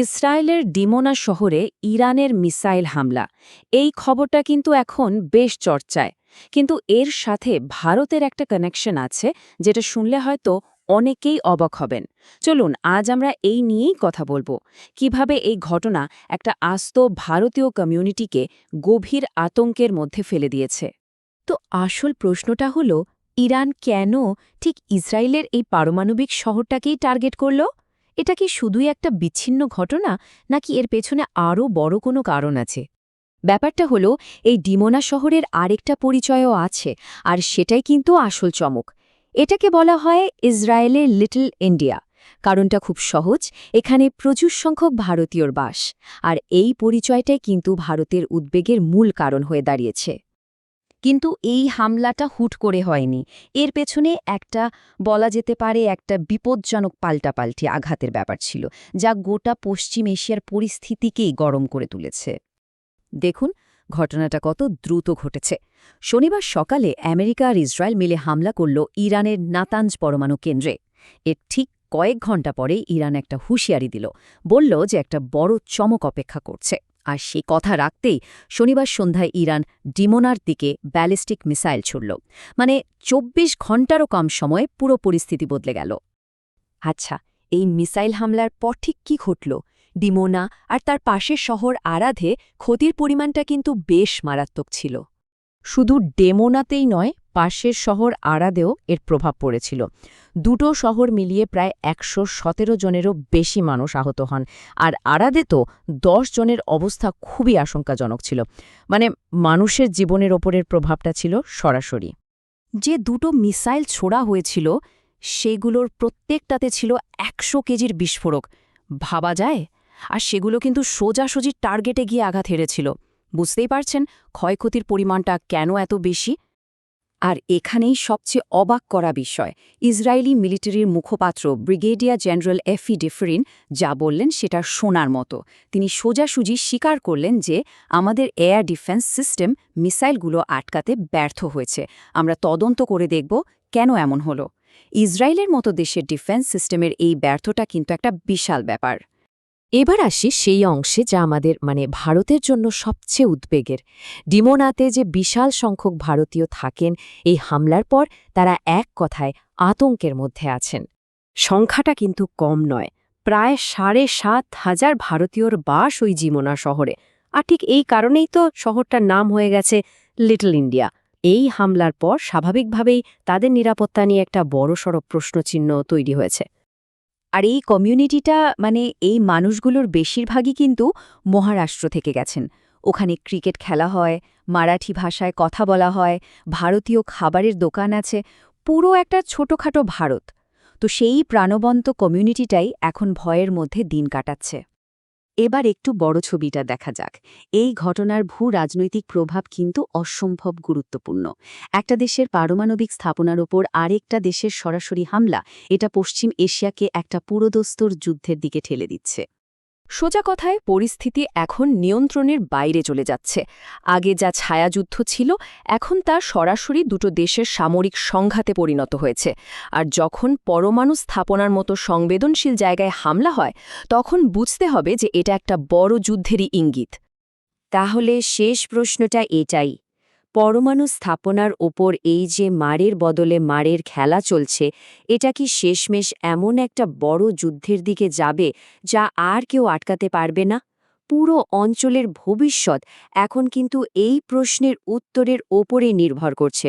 ইসরায়েলের ডিমোনা শহরে ইরানের মিসাইল হামলা এই খবরটা কিন্তু এখন বেশ চর্চায়। কিন্তু এর সাথে ভারতের একটা কানেকশন আছে, যেটা শুনলে হয়তো অনেকেই অবাক হবেন। চলুন আজ আমরা এই নিয়েই কথা বলবো, কিভাবে এই ঘটনা একটা আস্ত ভারতীয় কমিউনিটিকে গভীর আতঙ্কের মধ্যে ফেলে দিয়েছে। তো আসল প্রশ্নটা হলো, ইরান কেন ঠিক ইসরায়েলের এই পারমাণবিক শহরটাকেই টার্গেট করল? এটা কি শুধুই একটা বিচ্ছিন্ন ঘটনা, নাকি এর পেছনে আরও বড় কোনো কারণ আছে? ব্যাপারটা হলো, এই ডিমোনা শহরের আরেকটা পরিচয়ও আছে, আর সেটাই কিন্তু আসল চমক। এটাকে বলা হয় ইসরায়েলের লিটল ইন্ডিয়া। কারণটা খুব সহজ, এখানে প্রচুর সংখ্যক ভারতীয়র বাস, আর এই পরিচয়টাই কিন্তু ভারতের উদ্বেগের মূল কারণ হয়ে দাঁড়িয়েছে। কিন্তু এই হামলাটা হুট করে হয়নি। এর পেছনে একটা, বলা যেতে পারে, একটা বিপজ্জনক পাল্টাপাল্টি আঘাতের ব্যাপার ছিল, যা গোটা পশ্চিম এশিয়ার পরিস্থিতিকেই গরম করে তুলেছে। দেখুন ঘটনাটা কত দ্রুত ঘটেছে। শনিবার সকালে আমেরিকা আর ইসরায়েল মিলে হামলা করল ইরানের নাতাঞ্জ পরমাণু কেন্দ্রে। এর ঠিক কয়েক ঘণ্টা পরে ইরান একটা হুঁশিয়ারি দিল, বলল যে একটা বড় চমক অপেক্ষা করছে। আর সে কথা রাখতেই শনিবার সন্ধ্যায় ইরান ডিমোনার দিকে ব্যালিস্টিক মিসাইল ছুড়ল। মানে ২৪ ঘণ্টারও কম সময়ে পুরো পরিস্থিতি বদলে গেল। আচ্ছা, এই মিসাইল হামলার পর ঠিক কী ঘটল? ডিমোনা আর তার পাশের শহর আরাধে ক্ষতির পরিমাণটা কিন্তু বেশ মারাত্মক ছিল। শুধু ডেমোনাতেই নয়, পাশের শহর আরাদেও এর প্রভাব পড়েছিল। দুটো শহর মিলিয়ে প্রায় ১১৭ জনেরও বেশি মানুষ আহত হন, আর আরাদে তো ১০ জনের অবস্থা খুবই আশঙ্কাজনক ছিল। মানে মানুষের জীবনের ওপরের প্রভাবটা ছিল সরাসরি। যে দুটো মিসাইল ছোড়া হয়েছিল সেগুলোর প্রত্যেকটাতে ছিল ১০০ কেজির বিস্ফোরক। ভাবা যায়? আর সেগুলো কিন্তু সোজাসুজি টার্গেটে গিয়ে আঘাত হেরেছিল। বুঝতেই পারছেন ক্ষয়ক্ষতির পরিমাণটা কেন এত বেশি। আর এখানেই সবচেয়ে অবাক করা বিষয়, ইসরায়েলি মিলিটারির মুখপাত্র ব্রিগেডিয়ার জেনারেল এফি ডিফরিন যা বললেন সেটা শোনার মতো। তিনি সোজাসুজি স্বীকার করলেন যে আমাদের এয়ার ডিফেন্স সিস্টেম মিসাইলগুলো আটকাতে ব্যর্থ হয়েছে। আমরা তদন্ত করে দেখব কেন এমন হলো। ইসরায়েলের মতো দেশের ডিফেন্স সিস্টেমের এই ব্যর্থতা কিন্তু একটা বিশাল ব্যাপার। এবার আসি সেই অংশে যা আমাদের ভারতের জন্য সবচেয়ে উদ্বেগের। ডিমোনাতে যে বিশাল সংখ্যক ভারতীয় থাকেন, এই হামলার পর তারা এক কথায় আতঙ্কের মধ্যে আছেন। সংখ্যাটা কিন্তু কম নয়, প্রায় ৭,৫০০ ভারতীয়র বাস ওই ডিমোনা শহরে। আর ঠিক এই কারণেই তো শহরটার নাম হয়ে গেছে লিটল ইন্ডিয়া। এই হামলার পর স্বাভাবিকভাবেই তাদের নিরাপত্তা নিয়ে একটা বড়সড় প্রশ্নচিহ্ন তৈরি হয়েছে। আর এই কমিউনিটিটা, এই মানুষগুলোর বেশিরভাগই কিন্তু মহারাষ্ট্র থেকে গেছেন। ওখানে ক্রিকেট খেলা হয়, মারাঠি ভাষায় কথা বলা হয়, ভারতীয় খাবারের দোকান আছে, পুরো একটা ছোটখাটো ভারত। তো সেই প্রাণবন্ত কমিউনিটিটাই এখন ভয়ের মধ্যে দিন কাটাচ্ছে। এবার একটু বড় ছবিটা দেখা যাক। এই ঘটনার ভূ-রাজনৈতিক প্রভাব কিন্তু অসম্ভব গুরুত্বপূর্ণ। একটা দেশের পারমাণবিক স্থাপনার ওপর আরেকটা দেশের সরাসরি হামলা, এটা পশ্চিম এশিয়াকে একটা পুরোদস্তুর যুদ্ধের দিকে ঠেলে দিচ্ছে। সোজা কথায় পরিস্থিতি এখন নিয়ন্ত্রণের বাইরে চলে যাচ্ছে। আগে যা ছায়াযুদ্ধ ছিল, এখন তা সরাসরি দুটো দেশের সামরিক সংঘাতে পরিণত হয়েছে। আর যখন পরমাণু স্থাপনার মতো সংবেদনশীল জায়গায় হামলা হয়, তখন বুঝতে হবে যে এটা একটা বড় যুদ্ধেরই ইঙ্গিত। তাহলে শেষ প্রশ্নটা এটাই, পরমাণু স্থাপনার ওপর এই যে মারের বদলে মারের খেলা চলছে, এটা কি শেষমেশ এমন একটা বড় যুদ্ধের দিকে যাবে যা আর কেউ আটকাতে পারবে না? পুরো অঞ্চলের ভবিষ্যৎ এখন কিন্তু এই প্রশ্নের উত্তরের ওপরে নির্ভর করছে।